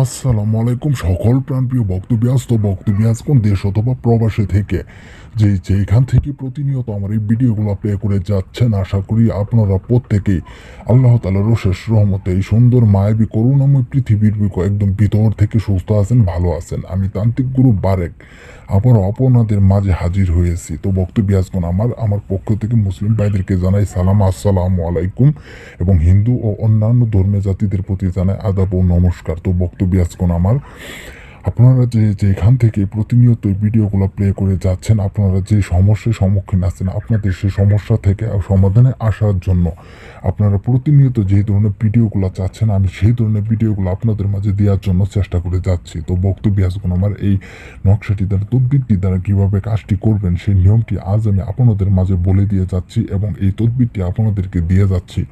আসসালামু আলাইকুম সকল প্রাণপ্রিয় বক্তব্যাস কোন দেশ অথবা প্রবাসে থেকে যেখান থেকে প্রতিনিয়ত আমার এই ভিডিওগুলো প্লে করে যাচ্ছেন, আশা করি আপনারা প্রত্যেকেই আল্লাহ তাআলার অশেষ রহমতে এই সুন্দর মায়াবী করুণাময় পৃথিবীর একদম ভিতর থেকে সুস্থ আছেন, ভালো আছেন। আমি তান্ত্রিক গুরু বারেক আবারও আপনাদের মাঝে হাজির হয়েছি। তো বক্তব্যাসগণ, আমার পক্ষ থেকে মুসলিম ভাইদেরকে জানাই সালাম, আসসালামু আলাইকুম, এবং হিন্দু ও অন্যান্য ধর্মের জাতিদের প্রতি জানাই আদাব ও নমস্কার। তো বক্তব্যাসগণ, আপনারা যেখান থেকে প্রতিনিয়ত এই ভিডিওগুলো প্লে করে যাচ্ছেন, আপনারা যে সমস্যার সম্মুখীন আছেন, আপনাদের সেই সমস্যা থেকে সমাধানে আসার জন্য আপনারা প্রতিনিয়ত যে ধরনের ভিডিওগুলো চাচ্ছেন, আমি সেই ধরনের ভিডিওগুলো আপনাদের মাঝে দেওয়ার জন্য চেষ্টা করে যাচ্ছি। তো বক্তব্যাসগণ, আমার এই নকশাটি দ্বারা তদবিরটি দ্বারা কীভাবে কাজটি করবেন সেই নিয়মটি আজ আমি আপনাদের মাঝে বলে দিয়ে যাচ্ছি এবং এই তদবিরটি আপনাদেরকে দিয়ে যাচ্ছি।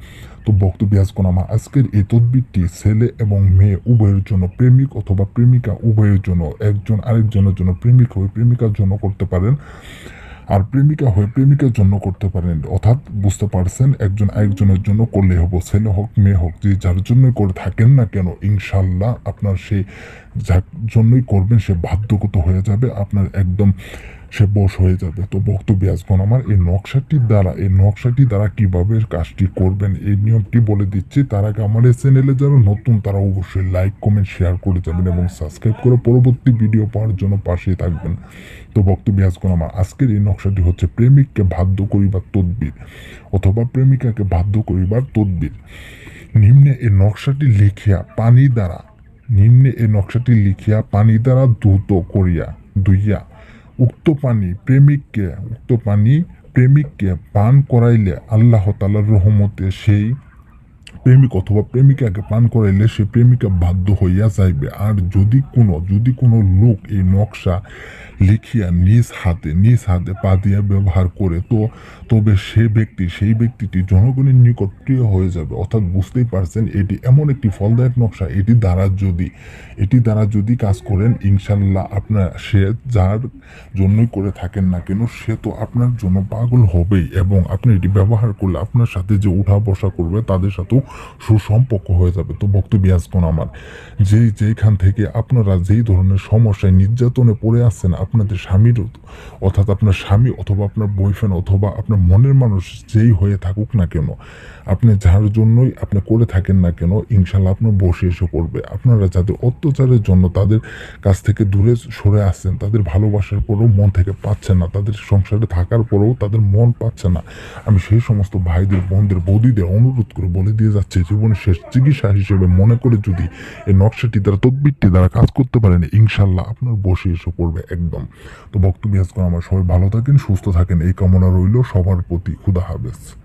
তো বক্তব্যাসগণ, আমার আজকের এই তদবিরটি ছেলে এবং মেয়ে উভয়ের জন্য, প্রেমিক অথবা প্রেমিকা উভয়ের জন্য, একজন আরেকজনের জন্য, প্রেমিক হয়ে প্রেমিকার জন্য করতে পারেন, আর প্রেমিকা হয়ে প্রেমিকার জন্য করতে পারেন। অর্থাৎ বুঝতে পারছেন, একজন আরেকজনের জন্য করলে হবো, ছেলে হোক মেয়ে হোক, যে যার জন্যই করে থাকেন না কেন, ইনশাল্লাহ আপনার সে যার জন্যই করবেন সে বাধ্যগত হয়ে যাবে, আপনার একদম সে বশ হয়ে যাবে। তো বক্তব্যাসগণ, আমার এই নকশাটি দ্বারা কিভাবে কাজটি করবেন এই নিয়মটি বলে দিচ্ছি। তার আগে আমার এই চ্যানেলে যারা নতুন তারা অবশ্যই লাইক কমেন্ট শেয়ার করে যাবেন এবং সাবস্ক্রাইব করে পরবর্তী ভিডিও পাওয়ার জন্য পাশেই থাকবেন। তো বক্তব্যাসগণ, আমার আজকের এই নকশাটি হচ্ছে প্রেমিককে বাধ্য করিবার তদবির অথবা প্রেমিকাকে বাধ্য করিবার তদবির। নিম্নে এই নকশাটি লিখিয়া পানি দ্বারা দ্রুত করিয়া ধুইয়া উক্ত পানি প্রেমিককে পান করাইলে আল্লাহ তাআলার রহমতে সেই প্রেমিক অথবা প্রেমিকাকে পান করাইলে সে প্রেমিকা বাধ্য হইয়া যাইবে। আর যদি কোনো লোক এই নকশা লিখিয়া নিজ হাতে পা দিয়া ব্যবহার করে, তবে সেই ব্যক্তিটি জনগণের নিকট প্রিয় হয়ে যাবে। অর্থাৎ বুঝতেই পারছেন, এটি এমন একটি ফলদায়ক নকশা, এটি দ্বারা যদি কাজ করেন, ইনশাল্লাহ আপনার সে যার জন্যই করে থাকেন না কেন, সে তো আপনার জন্য পাগল হবেই, এবং আপনি এটি ব্যবহার করলে আপনার সাথে যে উঠা বসা করবে তাদের সাথেও সুসম্পর্ক হয়ে যাবে। তো বক্তব্যাসগণ, আমার যেখান থেকে আপনারা যেই ধরনের সমস্যায় নির্যাতনে পড়ে আছেন, আপনাদের স্বামীর অর্থাৎ আপনার স্বামী অথবা আপনার বয়ফ্রেন্ড অথবা আপনার মনের মানুষ যেই হয়ে থাকুক না কেন, আপনি যার জন্যই আপনি করে থাকেন না কেন, ইনশাল্লাহ আপনার বসে এসে পড়বে। আপনারা যাদের অত্যাচারের জন্য তাদের কাছ থেকে দূরে সরে আসছেন, তাদের ভালোবাসার পরেও মন থেকে পাচ্ছেন না, তাদের সংসারে থাকার পরেও তাদের মন পাচ্ছে না, আমি সেই সমস্ত ভাইদের, বোনদের, বৌদিদের অনুরোধ করে বলে দিয়ে যাচ্ছি, জীবনের শেষ চিকিৎসা হিসেবে মনে করে যদি এই নকশাটি দ্বারা তদবিরটি দ্বারা কাজ করতে পারেন, ইনশাল্লাহ আপনার বসে এসে পড়বে একদম। তো বক্তব্যাসগণ, আমার সবাই ভালো থাকেন, সুস্থ থাকেন, এই কামনা রইল সবার প্রতি। খুদা হাফেজ।